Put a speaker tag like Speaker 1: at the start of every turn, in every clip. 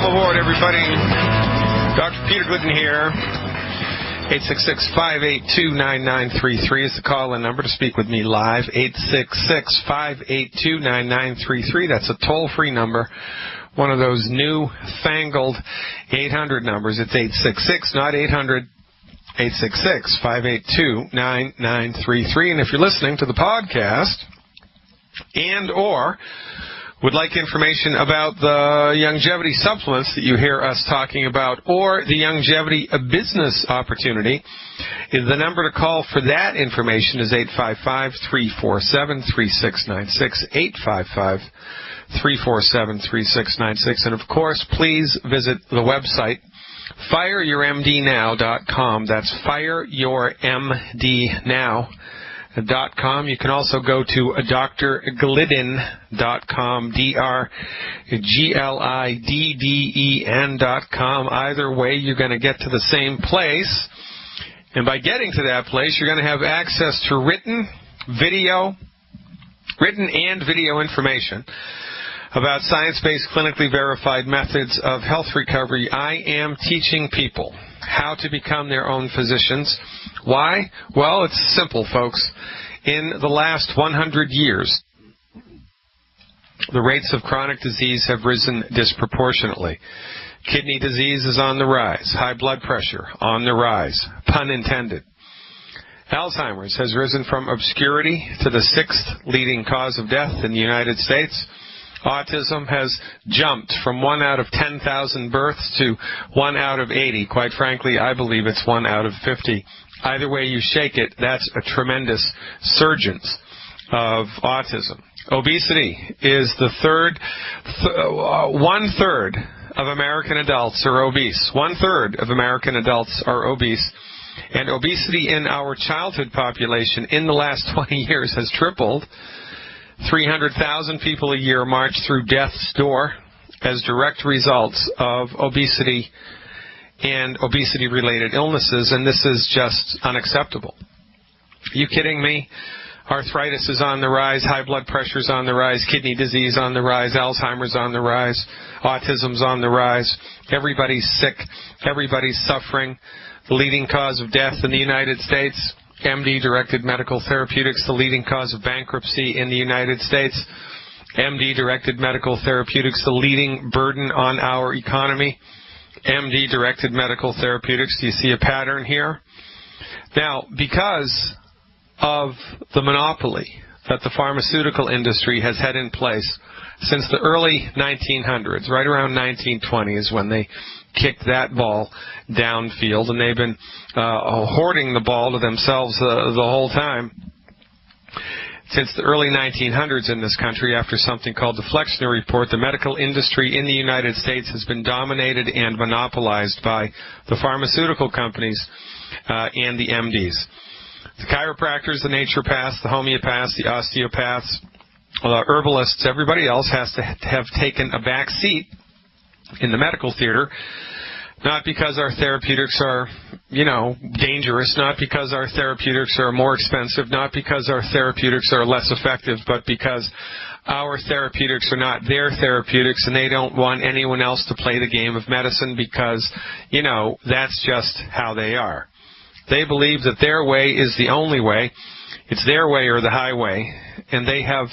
Speaker 1: Welcome aboard, everybody. Dr. Peter Glidden here. 866-582-9933 is the call-in number to speak with me live. 866-582-9933. That's a toll-free number. One of those new-fangled 800 numbers. It's 866, not 800. 866-582-9933. And if you're listening to the podcast and or would like information about the longevity supplements that you hear us talking about or the longevity business opportunity, the number to call for that information is 855-347-3696, 855-347-3696. And, of course, please visit the website, fireyourmdnow.com. That's fireyourmdnow.com. You can also go to drglidden.com, drglidden.com. Either way, you're going to get to the same place. And by getting to that place, you're going to have access to written and video information about science-based, clinically verified methods of health recovery. I am teaching people how to become their own physicians. Why? Well, it's simple, folks. In the last 100 years, the rates of chronic disease have risen disproportionately. Kidney disease is on the rise. High blood pressure on the rise. Pun intended. Alzheimer's has risen from obscurity to the 6th leading cause of death in the United States. Autism has jumped from 1 out of 10,000 births to 1 out of 80. Quite frankly, I believe it's 1 out of 50. Either way you shake it, that's a tremendous surgence of autism. Obesity is the one-third of American adults are obese. One-third of American adults are obese. And obesity in our childhood population in the last 20 years has tripled. 300,000 people a year march through death's door as direct results of obesity and obesity-related illnesses, and this is just unacceptable. Are you kidding me? Arthritis is on the rise, high blood pressure is on the rise, kidney disease on the rise, Alzheimer's on the rise, autism's on the rise. Everybody's sick. Everybody's suffering. The leading cause of death in the United States, MD-directed medical therapeutics, the leading cause of bankruptcy in the United States. MD-directed medical therapeutics, the leading burden on our economy. MD-directed medical therapeutics. Do you see a pattern here? Now, because of the monopoly that the pharmaceutical industry has had in place since the early 1900s, right around 1920 is when they kicked that ball downfield, and they've been hoarding the ball to themselves the whole time. Since the early 1900s in this country, after something called the Flexner Report, the medical industry in the United States has been dominated and monopolized by the pharmaceutical companies and the MDs. The chiropractors, the naturopaths, the homeopaths, the osteopaths, herbalists, everybody else has to have taken a back seat in the medical theater, not because our therapeutics are, dangerous, not because our therapeutics are more expensive, not because our therapeutics are less effective, but because our therapeutics are not their therapeutics, and they don't want anyone else to play the game of medicine because, that's just how they are. They believe that their way is the only way. It's their way or the highway, and they have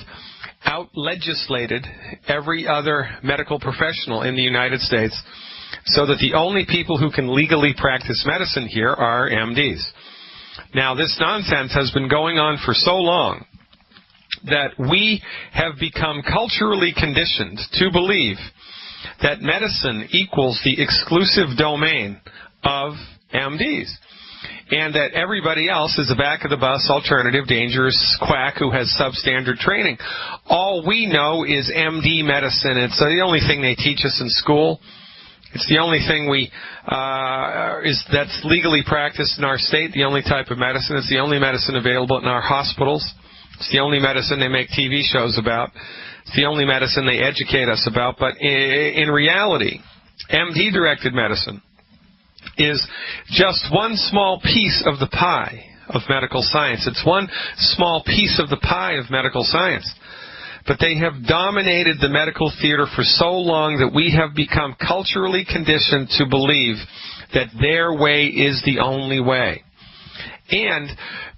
Speaker 1: out-legislated every other medical professional in the United States so that the only people who can legally practice medicine here are MDs. Now, this nonsense has been going on for so long that we have become culturally conditioned to believe that medicine equals the exclusive domain of MDs, and that everybody else is a back-of-the-bus, alternative, dangerous quack who has substandard training. All we know is MD medicine. It's the only thing they teach us in school. It's the only thing that's legally practiced in our state, the only type of medicine. It's the only medicine available in our hospitals. It's the only medicine they make TV shows about. It's the only medicine they educate us about. But in reality, MD-directed medicine is just one small piece of the pie of medical science. It's one small piece of the pie of medical science. but they have dominated the medical theater for so long that we have become culturally conditioned to believe that their way is the only way. And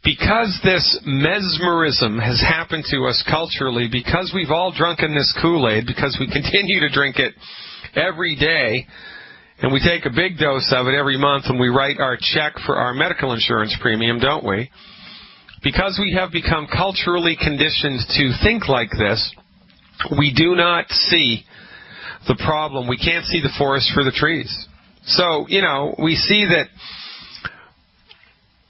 Speaker 1: because this mesmerism has happened to us culturally, because we've all drunken this Kool-Aid, because we continue to drink it every day, and we take a big dose of it every month when we write our check for our medical insurance premium, don't we? Because we have become culturally conditioned to think like this, we do not see the problem. We can't see the forest for the trees. So, we see that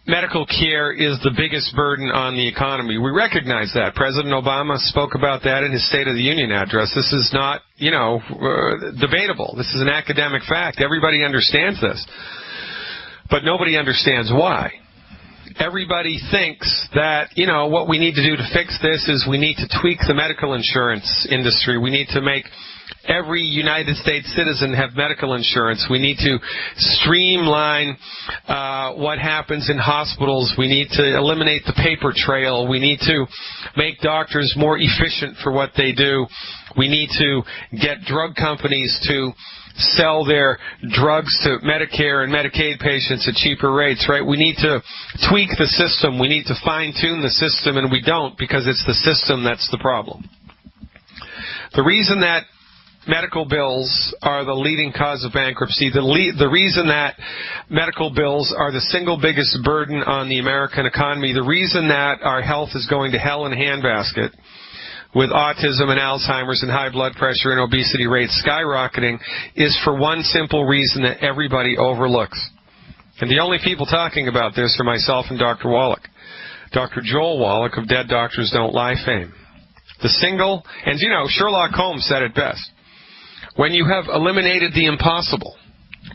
Speaker 1: medical care is the biggest burden on the economy. We recognize that. President Obama spoke about that in his State of the Union address. This is not, debatable. This is an academic fact. Everybody understands this. But nobody understands why. Everybody thinks that, what we need to do to fix this is we need to tweak the medical insurance industry. We need to make every United States citizen have medical insurance. We need to streamline what happens in hospitals. We need to eliminate the paper trail. We need to make doctors more efficient for what they do. We need to get drug companies to sell their drugs to Medicare and Medicaid patients at cheaper rates, right? We need to tweak the system. We need to fine-tune the system, and we don't, because it's the system that's the problem. The reason that medical bills are the leading cause of bankruptcy, the reason that medical bills are the single biggest burden on the American economy, the reason that our health is going to hell in a handbasket, with autism and Alzheimer's and high blood pressure and obesity rates skyrocketing, is for one simple reason that everybody overlooks. And the only people talking about this are myself and Dr. Wallach. Dr. Joel Wallach of Dead Doctors Don't Lie fame. And Sherlock Holmes said it best. When you have eliminated the impossible,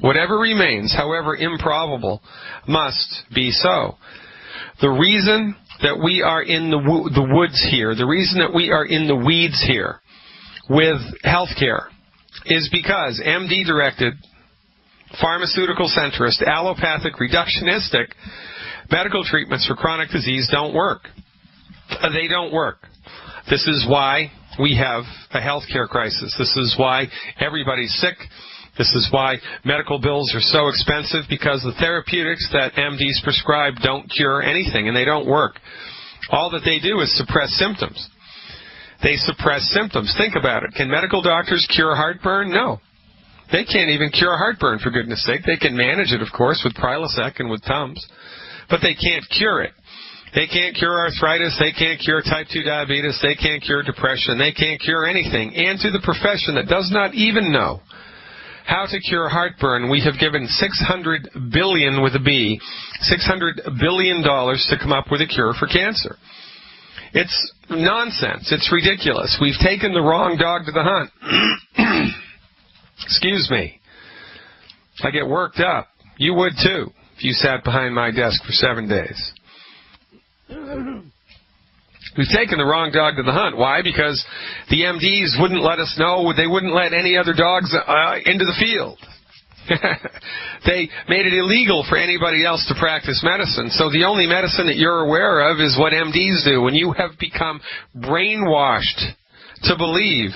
Speaker 1: whatever remains, however improbable, must be so. The reason that we are in the woods here, the reason that we are in the weeds here with healthcare is because MD-directed, pharmaceutical-centrist, allopathic, reductionistic medical treatments for chronic disease don't work. They don't work. This is why we have a healthcare crisis. This is why everybody's sick. This is why medical bills are so expensive, because the therapeutics that MDs prescribe don't cure anything, and they don't work. All that they do is suppress symptoms. They suppress symptoms. Think about it. Can medical doctors cure heartburn? No. They can't even cure heartburn, for goodness sake. They can manage it, of course, with Prilosec and with Tums, but they can't cure it. They can't cure arthritis. They can't cure type 2 diabetes. They can't cure depression. They can't cure anything. And to the profession that does not even know how to cure heartburn, we have given $600 billion with a B, $600 billion to come up with a cure for cancer. It's nonsense. It's ridiculous. We've taken the wrong dog to the hunt. Excuse me. I get worked up. You would too if you sat behind my desk for 7 days. We've taken the wrong dog to the hunt. Why? Because the MDs wouldn't let us know. They wouldn't let any other dogs into the field. They made it illegal for anybody else to practice medicine. So the only medicine that you're aware of is what MDs do. And you have become brainwashed to believe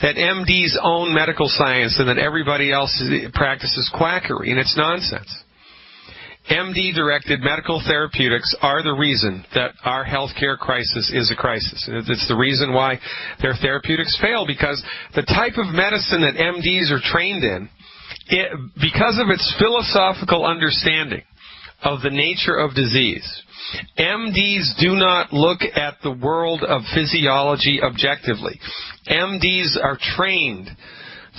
Speaker 1: that MDs own medical science and that everybody else practices quackery. And it's nonsense. MD-directed medical therapeutics are the reason that our healthcare crisis is a crisis. It's the reason why their therapeutics fail, because the type of medicine that MDs are trained in, because of its philosophical understanding of the nature of disease, MDs do not look at the world of physiology objectively. MDs are trained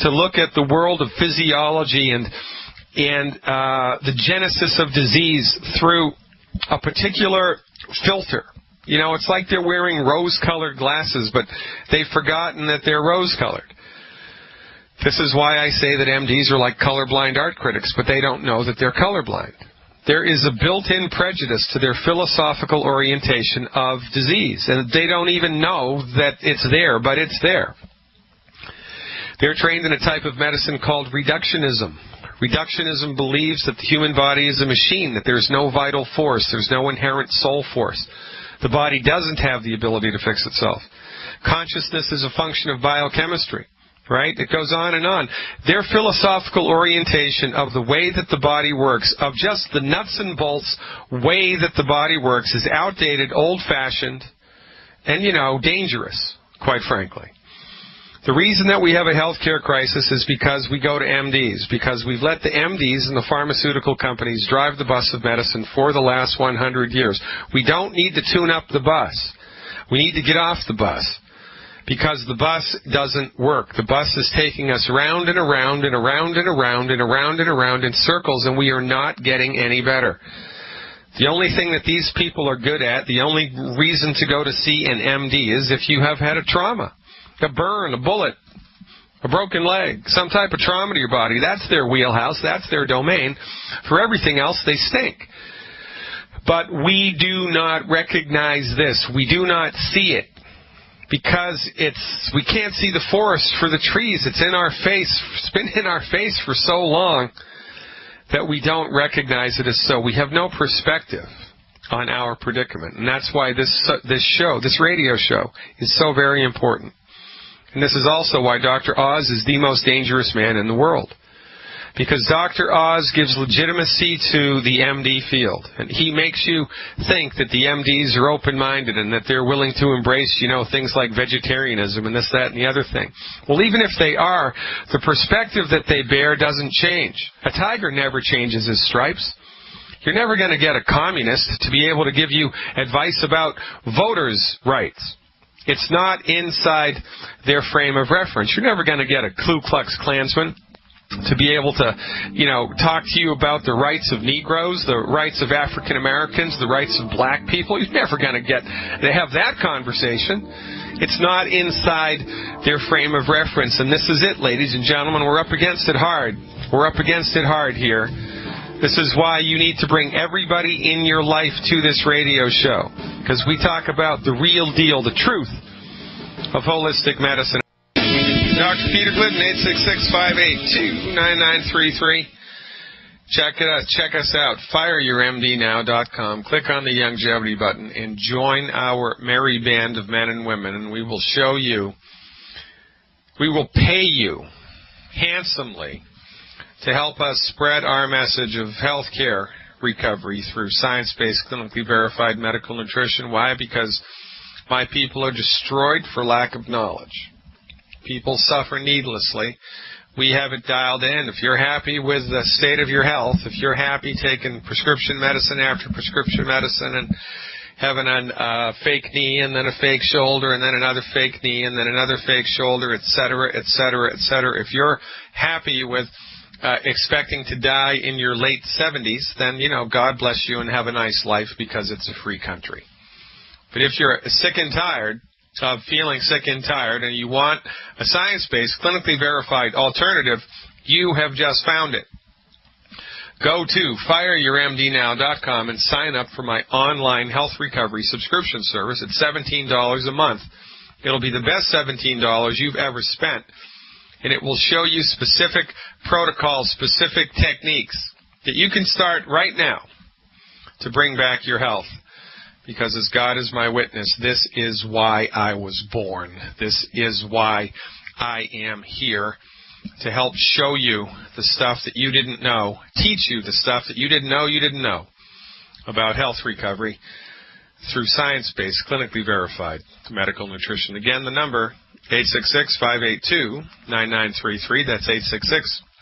Speaker 1: to look at the world of physiology and the genesis of disease through a particular filter. It's like they're wearing rose-colored glasses, but they've forgotten that they're rose-colored. This is why I say that MDs are like colorblind art critics, but they don't know that they're colorblind. There is a built-in prejudice to their philosophical orientation of disease, and they don't even know that it's there, but it's there. They're trained in a type of medicine called reductionism. Reductionism believes that the human body is a machine, that there's no vital force, there's no inherent soul force. The body doesn't have the ability to fix itself. Consciousness is a function of biochemistry, right? It goes on and on. Their philosophical orientation of the way that the body works, of just the nuts and bolts way that the body works, is outdated, old-fashioned, and, dangerous, quite frankly. The reason that we have a healthcare crisis is because we go to MDs, because we've let the MDs and the pharmaceutical companies drive the bus of medicine for the last 100 years. We don't need to tune up the bus. We need to get off the bus, because the bus doesn't work. The bus is taking us round and around and around and around and around and around in circles, and we are not getting any better. The only thing that these people are good at, the only reason to go to see an MD is if you have had a trauma. A burn, a bullet, a broken leg, some type of trauma to your body. That's their wheelhouse. That's their domain. For everything else, they stink. But we do not recognize this. We do not see it because we can't see the forest for the trees. It's in our face. It's been in our face for so long that we don't recognize it as so. We have no perspective on our predicament. And that's why this radio show, is so very important. And this is also why Dr. Oz is the most dangerous man in the world. Because Dr. Oz gives legitimacy to the MD field. And he makes you think that the MDs are open-minded and that they're willing to embrace, things like vegetarianism and this, that, and the other thing. Well, even if they are, the perspective that they bear doesn't change. A tiger never changes his stripes. You're never going to get a communist to be able to give you advice about voters' rights. It's not inside their frame of reference. You're never going to get a Ku Klux Klansman to be able to, talk to you about the rights of Negroes, the rights of African Americans, the rights of black people. You're never going to have that conversation. It's not inside their frame of reference. And this is it, ladies and gentlemen. We're up against it hard. We're up against it hard here. This is why you need to bring everybody in your life to this radio show, because we talk about the real deal, the truth of holistic medicine. Dr. Peter Glidden, 866-582-9933. Check us out, fireyourmdnow.com. Click on the longevity button and join our merry band of men and women, and we will pay you handsomely to help us spread our message of health care recovery through science-based, clinically verified medical nutrition. Why? Because my people are destroyed for lack of knowledge. People suffer needlessly. We have it dialed in. If you're happy with the state of your health, if you're happy taking prescription medicine after prescription medicine and having a fake knee and then a fake shoulder and then another fake knee and then another fake shoulder, et cetera, et cetera, et cetera, if you're happy with expecting to die in your late 70s, then, God bless you and have a nice life, because it's a free country. But if you're sick and tired of feeling sick and tired and you want a science-based, clinically verified alternative, you have just found it. Go to fireyourmdnow.com and sign up for my online health recovery subscription service at $17 a month. It'll be the best $17 you've ever spent. And it will show you specific protocols, specific techniques that you can start right now to bring back your health. Because as God is my witness, this is why I was born. This is why I am here, to help show you the stuff that you didn't know, teach you the stuff that you didn't know about health recovery through science-based, clinically verified medical nutrition. Again, the number, 866-582-9933. That's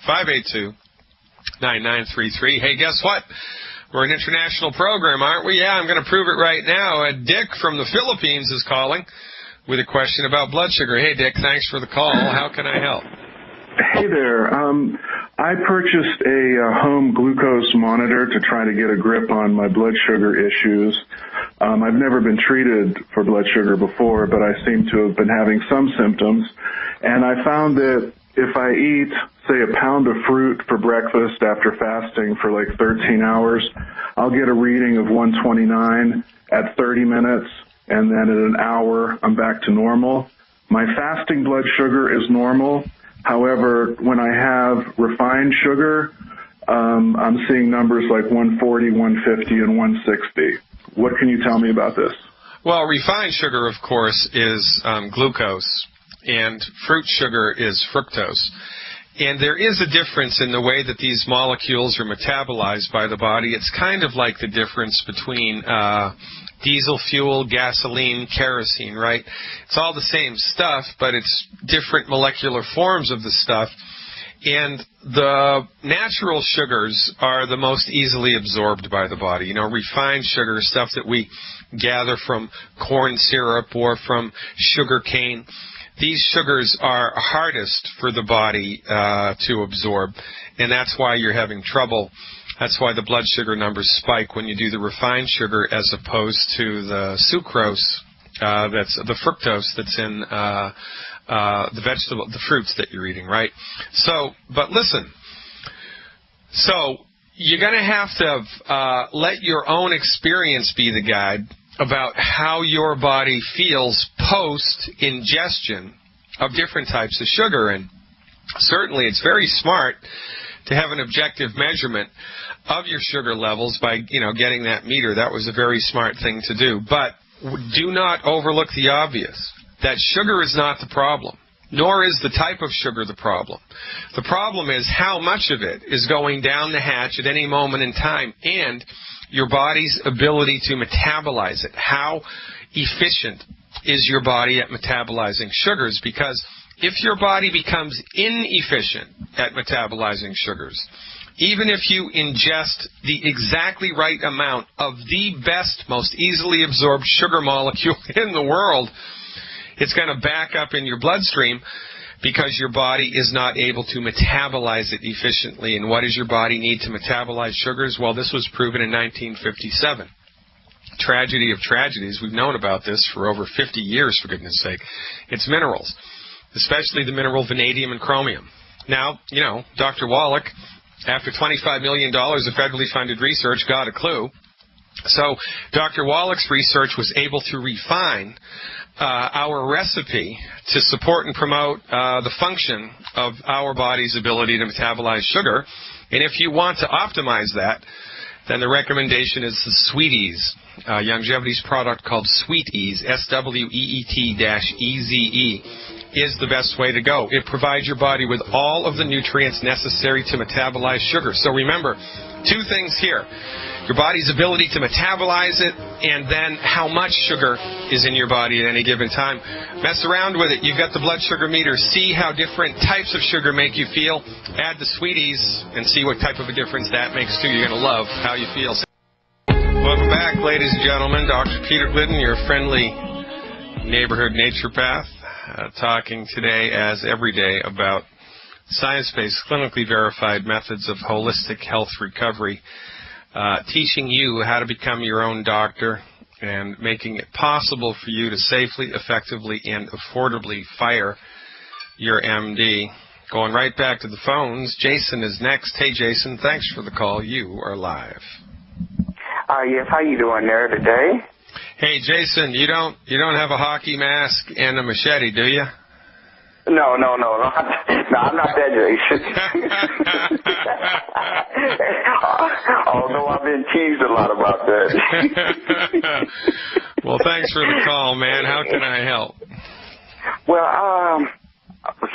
Speaker 1: 866-582-9933. Hey, guess what? We're an international program, aren't we? Yeah, I'm going to prove it right now. Dick from the Philippines is calling with a question about blood sugar. Hey, Dick, thanks for the call. How can I help?
Speaker 2: Hey there. I purchased a home glucose monitor to try to get a grip on my blood sugar issues. I've never been treated for blood sugar before, but I seem to have been having some symptoms. And I found that if I eat, say, a pound of fruit for breakfast after fasting for like 13 hours, I'll get a reading of 129 at 30 minutes, and then at an hour, I'm back to normal. My fasting blood sugar is normal. However, when I have refined sugar, I'm seeing numbers like 140, 150, and 160. What can you tell me about this?
Speaker 1: Well, refined sugar, of course, is glucose, and fruit sugar is fructose. And there is a difference in the way that these molecules are metabolized by the body. It's kind of like the difference between diesel fuel, gasoline, kerosene, right? It's all the same stuff, but it's different molecular forms of the stuff. And the natural sugars are the most easily absorbed by the body. You know, refined sugar, stuff that we gather from corn syrup or from sugar cane. These sugars are hardest for the body to absorb, and that's why you're having trouble. That's why the blood sugar numbers spike when you do the refined sugar as opposed to the sucrose, that's the fructose that's in the fruits that you're eating, right? So, but listen, so you're going to have to let your own experience be the guide about how your body feels post-ingestion of different types of sugar. And certainly it's very smart to have an objective measurement of your sugar levels by, getting that meter. That was a very smart thing to do. But do not overlook the obvious, that sugar is not the problem, nor is the type of sugar the problem. The problem is how much of it is going down the hatch at any moment in time, and your body's ability to metabolize it. How efficient is your body at metabolizing sugars? Because if your body becomes inefficient at metabolizing sugars, even if you ingest the exactly right amount of the best, most easily absorbed sugar molecule in the world, it's going to back up in your bloodstream because your body is not able to metabolize it efficiently. And what does your body need to metabolize sugars? Well, this was proven in 1957. Tragedy of tragedies. We've known about this for over 50 years, for goodness sake. It's minerals, especially the mineral vanadium and chromium. Now, Dr. Wallach, after $25 million of federally funded research, got a clue. So Dr. Wallach's research was able to refine our recipe to support and promote the function of our body's ability to metabolize sugar. And if you want to optimize that, then the recommendation is the Sweet-Ease, Longevity's product called Sweet-Ease, SWEET-EZE, is the best way to go. It provides your body with all of the nutrients necessary to metabolize sugar. So remember, two things here. Your body's ability to metabolize it, and then how much sugar is in your body at any given time. Mess around with it. You've got the blood sugar meter. See how different types of sugar make you feel. Add the Sweet-Ease and see what type of a difference that makes too. You're going to love how you feel. Welcome back, ladies and gentlemen. Dr. Peter Glidden, your friendly neighborhood naturopath, talking today, as every day, about science-based, clinically verified methods of holistic health recovery. Teaching you how to become your own doctor and making it possible for you to safely, effectively, and affordably fire your MD. Going right back to the phones, Jason is next. Hey, Jason, thanks for the call. You are live.
Speaker 3: Yes, how you doing there today?
Speaker 1: Hey, Jason, you don't have a hockey mask and a machete, do you?
Speaker 3: No, I'm not that Jason. Although I've been teased a lot about that.
Speaker 1: Well, thanks for the call, man. How can I help?
Speaker 3: Well,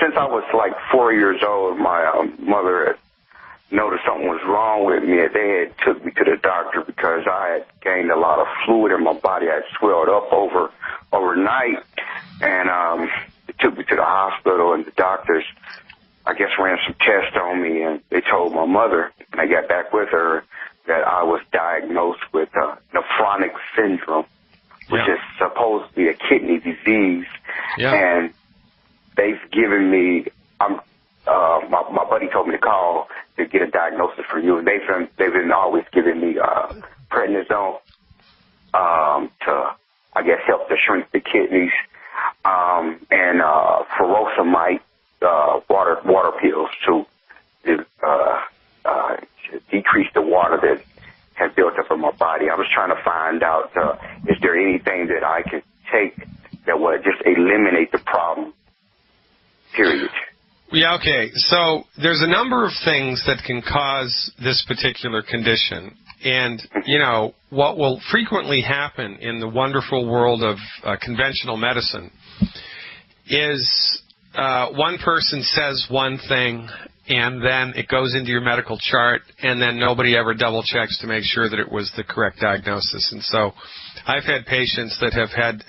Speaker 3: since I was like 4 years old, my mother had noticed something was wrong with me. They had took me to the doctor because I had gained a lot of fluid in my body. I had swelled up overnight, and they took me to the hospital, and the doctors, I guess, ran some tests on me, and they told my mother, and I got back with her, that I was diagnosed with nephrotic syndrome, which is supposed to be a kidney disease. Yeah. And they've given me, my buddy told me to call to get a diagnosis for you, and they've been always giving me prednisone to, I guess, help to shrink the kidneys, and furosemide water pills to decrease the water that has built up in my body. I was trying to find out, is there anything that I could take that would just eliminate the problem, period?
Speaker 1: Yeah, okay. So there's a number of things that can cause this particular condition. And, you know, what will frequently happen in the wonderful world of conventional medicine is one person says one thing, and then it goes into your medical chart, and then nobody ever double checks to make sure that it was the correct diagnosis. And so I've had patients that have had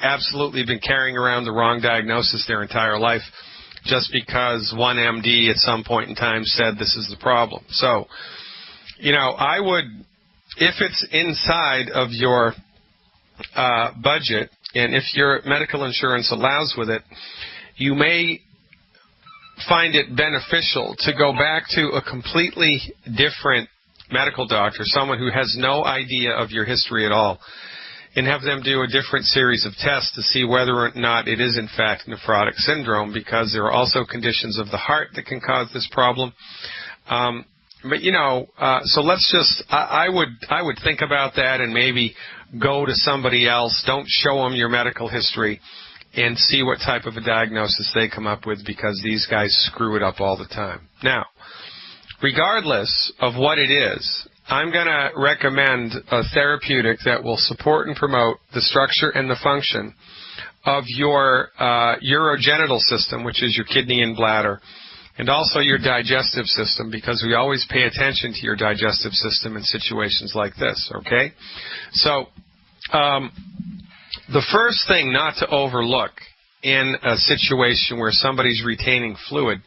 Speaker 1: absolutely been carrying around the wrong diagnosis their entire life just because one MD at some point in time said this is the problem. So, you know, I would, if it's inside of your budget, and if your medical insurance allows with it, you may find it beneficial to go back to a completely different medical doctor, someone who has no idea of your history at all, and have them do a different series of tests to see whether or not it is in fact nephrotic syndrome, because there are also conditions of the heart that can cause this problem. But, you know, so let's just, I would think about that and maybe go to somebody else. Don't show them your medical history and see what type of a diagnosis they come up with, because these guys screw it up all the time. Now, regardless of what it is, I'm going to recommend a therapeutic that will support and promote the structure and the function of your urogenital system, which is your kidney and bladder, and also your digestive system, because we always pay attention to your digestive system in situations like this, okay? So, the first thing not to overlook in a situation where somebody's retaining fluid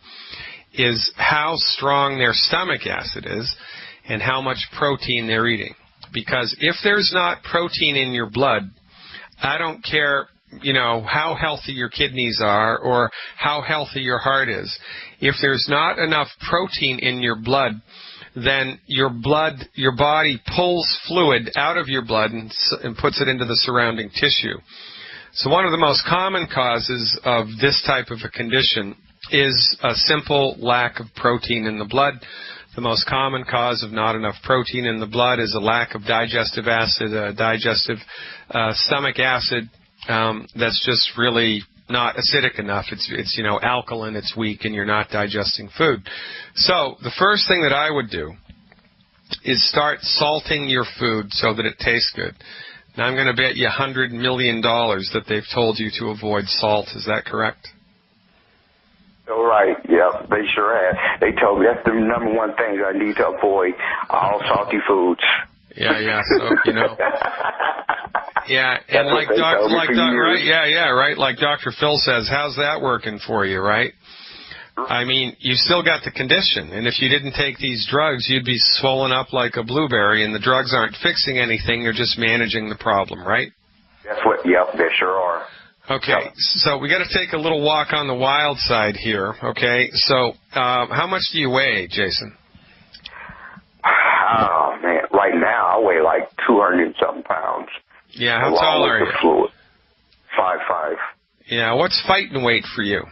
Speaker 1: is how strong their stomach acid is and how much protein they're eating. Because if there's not protein in your blood, I don't care, you know, how healthy your kidneys are or how healthy your heart is. If there's not enough protein in your blood, then your body pulls fluid out of your blood and puts it into the surrounding tissue. So one of the most common causes of this type of a condition is a simple lack of protein in the blood. The most common cause of not enough protein in the blood is a lack of digestive acid, stomach acid that's just really not acidic enough. It's you know, alkaline, it's weak, and you're not digesting food. So the first thing that I would do is start salting your food so that it tastes good. Now I'm going to bet you $100 million that they've told you to avoid salt. Is that correct?
Speaker 3: All right. Yep, they sure have. They told me that's the number one thing I need to avoid, all salty foods.
Speaker 1: Yeah. So, you know. Yeah, and like Dr. Phil says, how's that working for you, right? I mean, you still got the condition, and if you didn't take these drugs, you'd be swollen up like a blueberry, and the drugs aren't fixing anything, they're just managing the problem, right?
Speaker 3: That's what, yep, they sure are.
Speaker 1: Okay,
Speaker 3: yep.
Speaker 1: So we got to take a little walk on the wild side here, okay? So how much do you weigh, Jason?
Speaker 3: Oh, man, right now I weigh like 200-something pounds.
Speaker 1: Yeah, how tall are you?
Speaker 3: Fluid. 5'5".
Speaker 1: Yeah, what's fighting weight for you?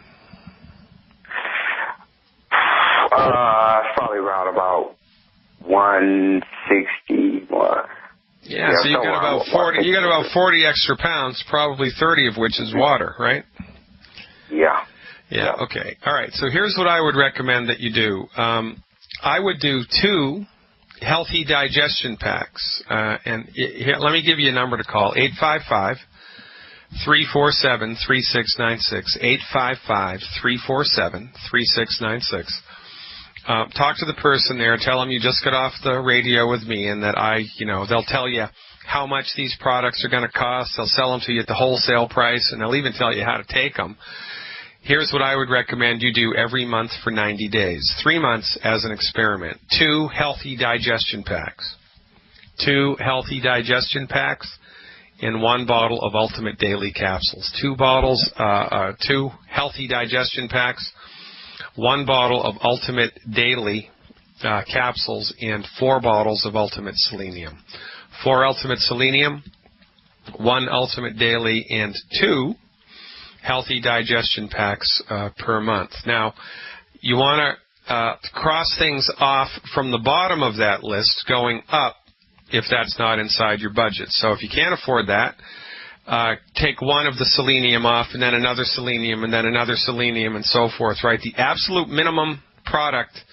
Speaker 3: Probably around about 160.
Speaker 1: Yeah, so you got about 40. You got about 40 extra pounds, probably 30 of which is water, right?
Speaker 3: Yeah.
Speaker 1: Yeah. Okay. All right. So here's what I would recommend that you do. I would do 2 healthy digestion packs, and here, let me give you a number to call: 855-347-3696. 855-347-3696. Talk to the person there. Tell them you just got off the radio with me, and that they'll tell you how much these products are going to cost. They'll sell them to you at the wholesale price, and they'll even tell you how to take them. Here's what I would recommend you do every month for 90 days. 3 months as an experiment. 2 healthy digestion packs. 2 healthy digestion packs and 1 bottle of Ultimate Daily Capsules. 2 healthy digestion packs, 1 bottle of Ultimate Daily Capsules, and 4 bottles of Ultimate Selenium. 4 Ultimate Selenium, 1 Ultimate Daily, and 2 healthy digestion packs per month. Now, you want to cross things off from the bottom of that list going up if that's not inside your budget. So if you can't afford that, take 1 of the selenium off, and then another selenium, and then another selenium, and so forth, right? The absolute minimum product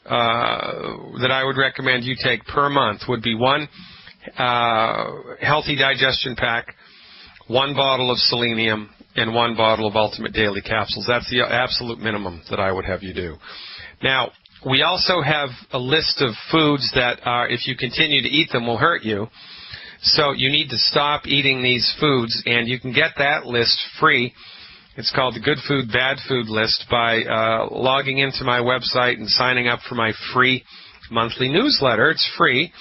Speaker 1: that I would recommend you take per month would be 1 healthy digestion pack, 1 bottle of selenium, and 1 bottle of Ultimate Daily Capsules. That's the absolute minimum that I would have you do. Now, we also have a list of foods that are, if you continue to eat them, will hurt you. So you need to stop eating these foods, and you can get that list free. It's called the Good Food, Bad Food list by logging into my website and signing up for my free monthly newsletter. It's free.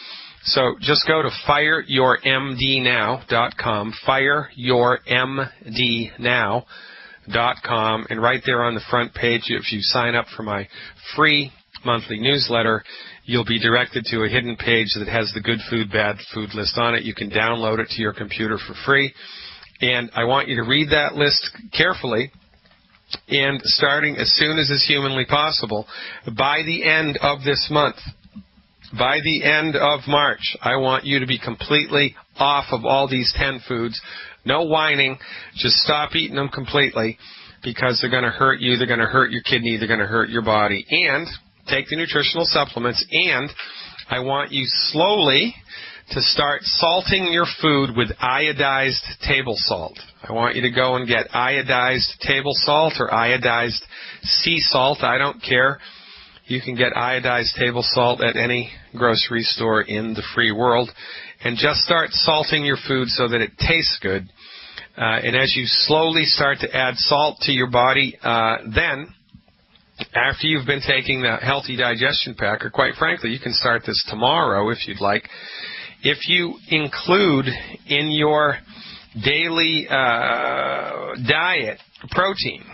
Speaker 1: So just go to fireyourmdnow.com, fireyourmdnow.com, and right there on the front page, if you sign up for my free monthly newsletter, you'll be directed to a hidden page that has the Good Food, Bad Food list on it. You can download it to your computer for free. And I want you to read that list carefully, and starting as soon as is humanly possible, by the end of this month, by the end of March, I want you to be completely off of all these 10 foods. No whining. Just stop eating them completely, because they're going to hurt you, they're going to hurt your kidney, they're going to hurt your body. And take the nutritional supplements, and I want you slowly to start salting your food with iodized table salt. I want you to go and get iodized table salt or iodized sea salt. I don't care. You can get iodized table salt at any grocery store in the free world, and just start salting your food so that it tastes good. And as you slowly start to add salt to your body, then after you've been taking the Healthy Digestion Pack, or quite frankly, you can start this tomorrow if you'd like. If you include in your daily diet protein,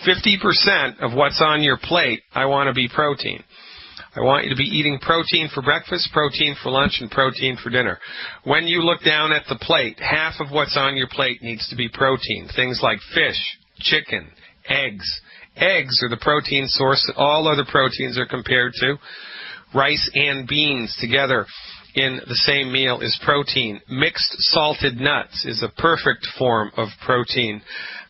Speaker 1: 50% of what's on your plate, I want to be protein. I want you to be eating protein for breakfast, protein for lunch, and protein for dinner. When you look down at the plate, half of what's on your plate needs to be protein. Things like fish, chicken, eggs. Eggs are the protein source that all other proteins are compared to. Rice and beans together in the same meal is protein. Mixed salted nuts is a perfect form of protein.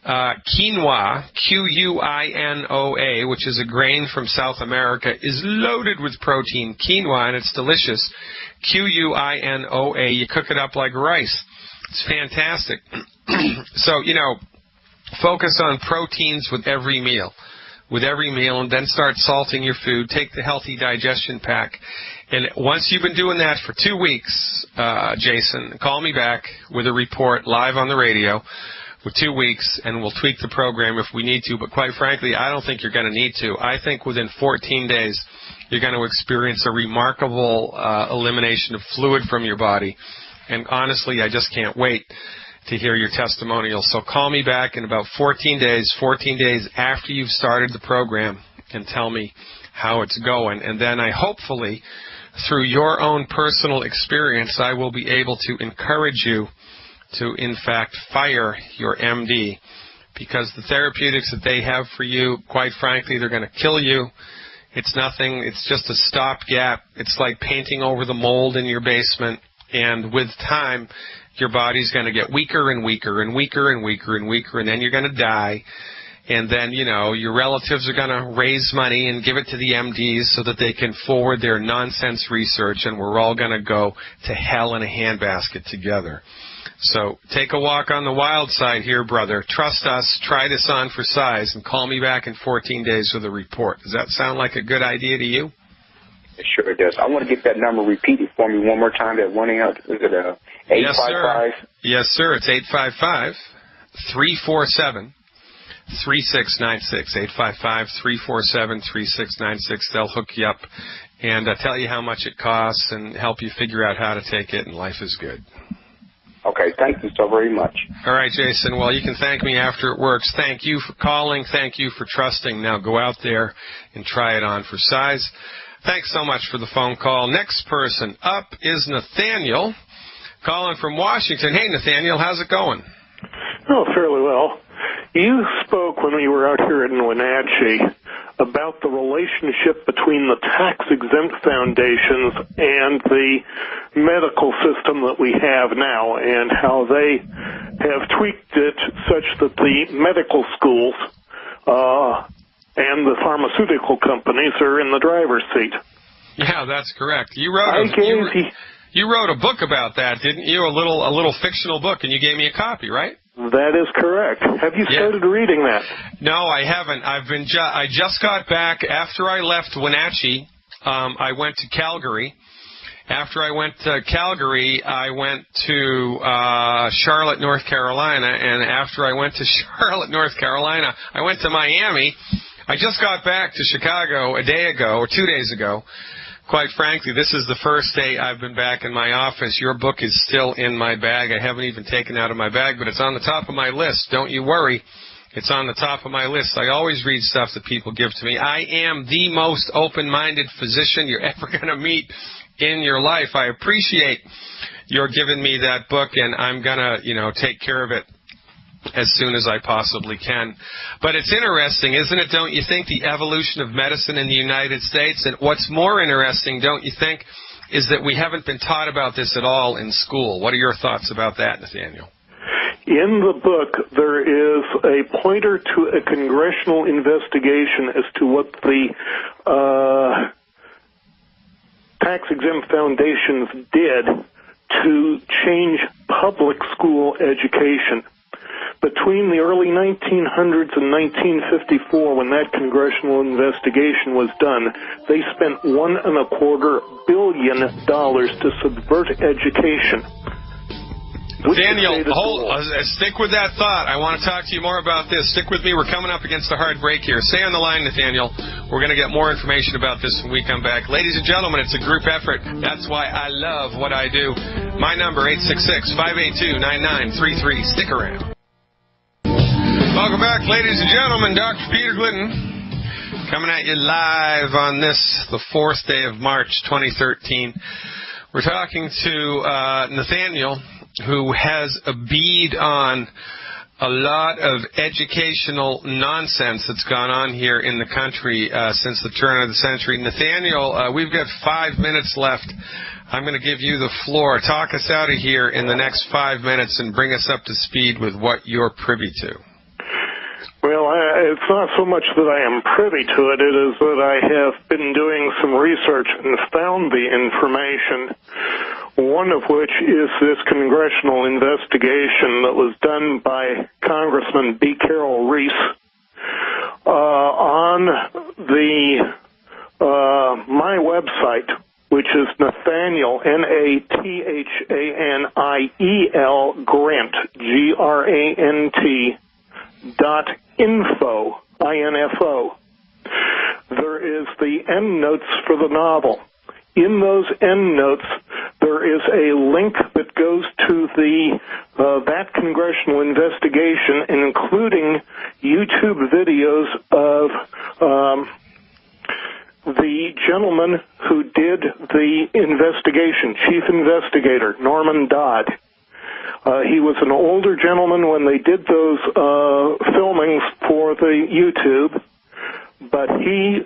Speaker 1: Quinoa, Q-U-I-N-O-A, which is a grain from South America, is loaded with protein. Quinoa, and it's delicious. Q-U-I-N-O-A. You cook it up like rice. It's fantastic. So, focus on proteins with every meal. And then start salting your food. Take the Healthy Digestion Pack. And once you've been doing that for 2 weeks, Jason, call me back with a report live on the radio for 2 weeks, and we'll tweak the program if we need to. But quite frankly, I don't think you're going to need to. I think within 14 days, you're going to experience a remarkable elimination of fluid from your body. And honestly, I just can't wait to hear your testimonial. So call me back in about 14 days after you've started the program, and tell me how it's going. And then I hopefully, through your own personal experience, I will be able to encourage you to, in fact, fire your MD, because the therapeutics that they have for you, quite frankly, they're going to kill you. It's nothing. It's just a stopgap. It's like painting over the mold in your basement, and with time, your body's going to get weaker and weaker and weaker and weaker and weaker, and then you're going to die. And then, your relatives are going to raise money and give it to the MDs so that they can forward their nonsense research, and we're all going to go to hell in a handbasket together. So take a walk on the wild side here, brother. Trust us. Try this on for size, and call me back in 14 days with a report. Does that sound like a good idea to you?
Speaker 3: It sure does. I want to get that number repeated for me one more time. That 1-800, is it 855?
Speaker 1: Yes, sir. It's 855-347-3696. 855-347-3696. They'll hook you up and tell you how much it costs and help you figure out how to take it, and life is good.
Speaker 3: Okay, thank you so very much.
Speaker 1: All right, Jason. Well, you can thank me after it works. Thank you for calling. Thank you for trusting. Now go out there and try it on for size. Thanks so much for the phone call. Next person up is Nathaniel, calling from Washington. Hey, Nathaniel, how's it going?
Speaker 4: Oh, fairly well. You spoke when we were out here in Wenatchee about the relationship between the tax-exempt foundations and the medical system that we have now, and how they have tweaked it such that the medical schools and the pharmaceutical companies are in the driver's seat.
Speaker 1: Yeah, that's correct. You wrote a book about that, didn't you? A little fictional book, and you gave me a copy, right?
Speaker 4: That is correct. Have you started reading that?
Speaker 1: No, I haven't. I just got back after I left Wenatchee. I went to Calgary. After I went to Calgary, I went to Charlotte, North Carolina, and after I went to Charlotte, North Carolina, I went to Miami. I just got back to Chicago a day ago, or 2 days ago. Quite frankly, this is the first day I've been back in my office. Your book is still in my bag. I haven't even taken it out of my bag, but it's on the top of my list. Don't you worry. It's on the top of my list. I always read stuff that people give to me. I am the most open-minded physician you're ever going to meet in your life. I appreciate your giving me that book, and I'm going to, take care of it as soon as I possibly can. But it's interesting, isn't it, don't you think, the evolution of medicine in the United States? And what's more interesting, don't you think, is that we haven't been taught about this at all in school. What are your thoughts about that, Nathaniel?
Speaker 4: In the book, there is a pointer to a congressional investigation as to what the tax-exempt foundations did to change public school education. Between the early 1900s and 1954, when that congressional investigation was done, they spent $1.25 billion to subvert education.
Speaker 1: Daniel, stick with that thought. I want to talk to you more about this. Stick with me. We're coming up against a hard break here. Stay on the line, Nathaniel. We're going to get more information about this when we come back. Ladies and gentlemen, it's a group effort. That's why I love what I do. My number, 866-582-9933. Stick around. Welcome back, ladies and gentlemen. Dr. Peter Glidden coming at you live on this, the 4th day of March, 2013. We're talking to Nathaniel, who has a bead on a lot of educational nonsense that's gone on here in the country since the turn of the century. Nathaniel, we've got 5 minutes left. I'm going to give you the floor. Talk us out of here in the next 5 minutes and bring us up to speed with what you're privy to.
Speaker 4: Well, it's not so much that I am privy to it. It is that I have been doing some research and found the information, one of which is this congressional investigation that was done by Congressman B. Carroll Reese on the my website, which is Nathaniel, Nathaniel, Grant, GRANT, .info, INFO. There is the endnotes for the novel. In those endnotes, there is a link that goes to the that congressional investigation, including YouTube videos of the gentleman who did the investigation, chief investigator, Norman Dodd. He was an older gentleman when they did those filmings for the YouTube, but he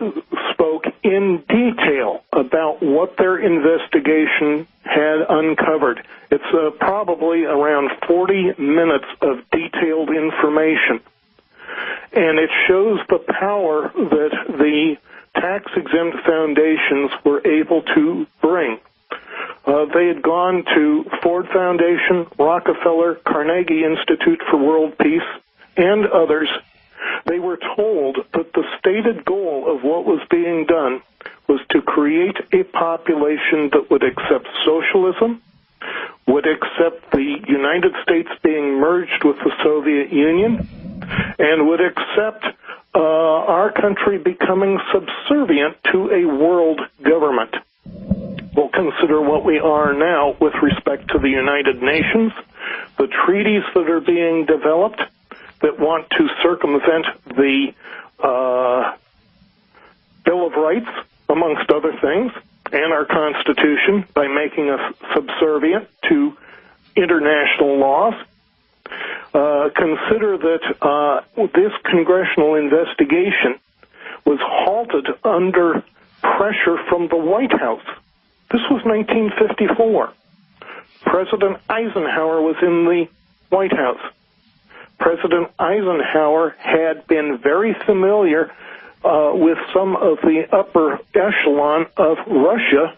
Speaker 4: spoke in detail about what their investigation had uncovered. It's probably around 40 minutes of detailed information, and it shows the power that the tax-exempt foundations were able to bring. They had gone to Ford Foundation, Rockefeller, Carnegie Institute for World Peace, and others. They were told that the stated goal of what was being done was to create a population that would accept socialism, would accept the United States being merged with the Soviet Union, and would accept our country becoming subservient to a world government. We'll consider what we are now with respect to the United Nations, the treaties that are being developed that want to circumvent the Bill of Rights, amongst other things, and our Constitution by making us subservient to international laws. Consider that this congressional investigation was halted under pressure from the White House. This was 1954. President Eisenhower was in the White House. President Eisenhower had been very familiar with some of the upper echelon of Russia,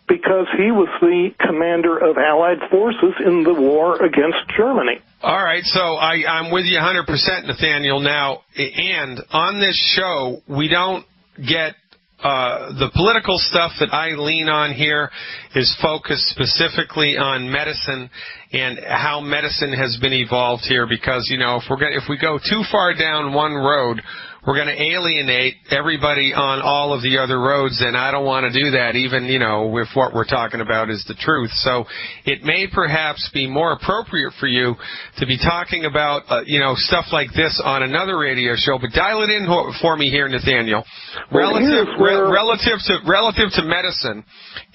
Speaker 4: because he was the commander of Allied forces in the war against Germany.
Speaker 1: All right, so I'm with you 100%, Nathaniel. Now, and on this show, we don't get the political stuff that I lean on here is focused specifically on medicine and how medicine has been evolved here, because, you know, if we go too far down one road, we're going to alienate everybody on all of the other roads, and I don't want to do that, even, you know, if what we're talking about is the truth. So it may perhaps be more appropriate for you to be talking about, you know, stuff like this on another radio show. But dial it in for me here, Nathaniel. Relative to medicine,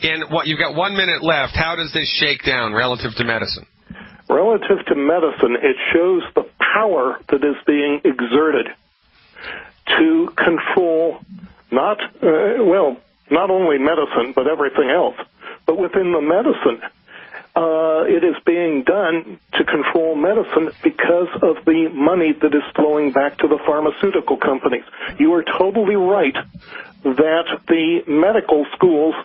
Speaker 1: and what you've got 1 minute left. How does this shake down relative to medicine?
Speaker 4: Relative to medicine, it shows the power that is being exerted to control not only medicine, but everything else. But within the medicine, it is being done to control medicine because of the money that is flowing back to the pharmaceutical companies. You are totally right that the medical schools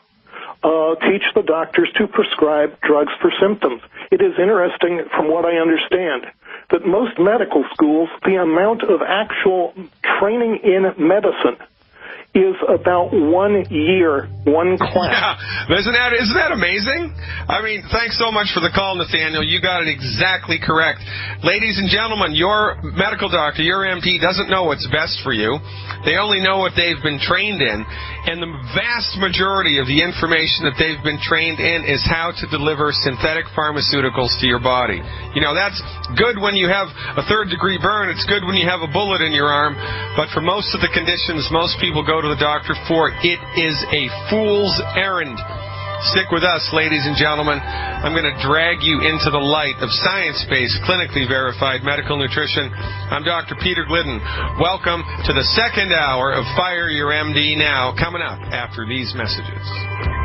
Speaker 4: teach the doctors to prescribe drugs for symptoms. It is interesting, from what I understand, that most medical schools, the amount of actual training in medicine is about 1 year, one class.
Speaker 1: Yeah. Isn't that amazing? I mean, thanks so much for the call, Nathaniel. You got it exactly correct. Ladies and gentlemen, your medical doctor, your MD, doesn't know what's best for you. They only know what they've been trained in. And the vast majority of the information that they've been trained in is how to deliver synthetic pharmaceuticals to your body. You know, that's good when you have a third-degree burn. It's good when you have a bullet in your arm. But for most of the conditions most people go to the doctor for, it is a fool's errand. Stick with us, ladies and gentlemen. I'm going to drag you into the light of science-based, clinically verified medical nutrition. I'm Dr. Peter Glidden. Welcome to the second hour of Fire Your MD Now, coming up after these messages.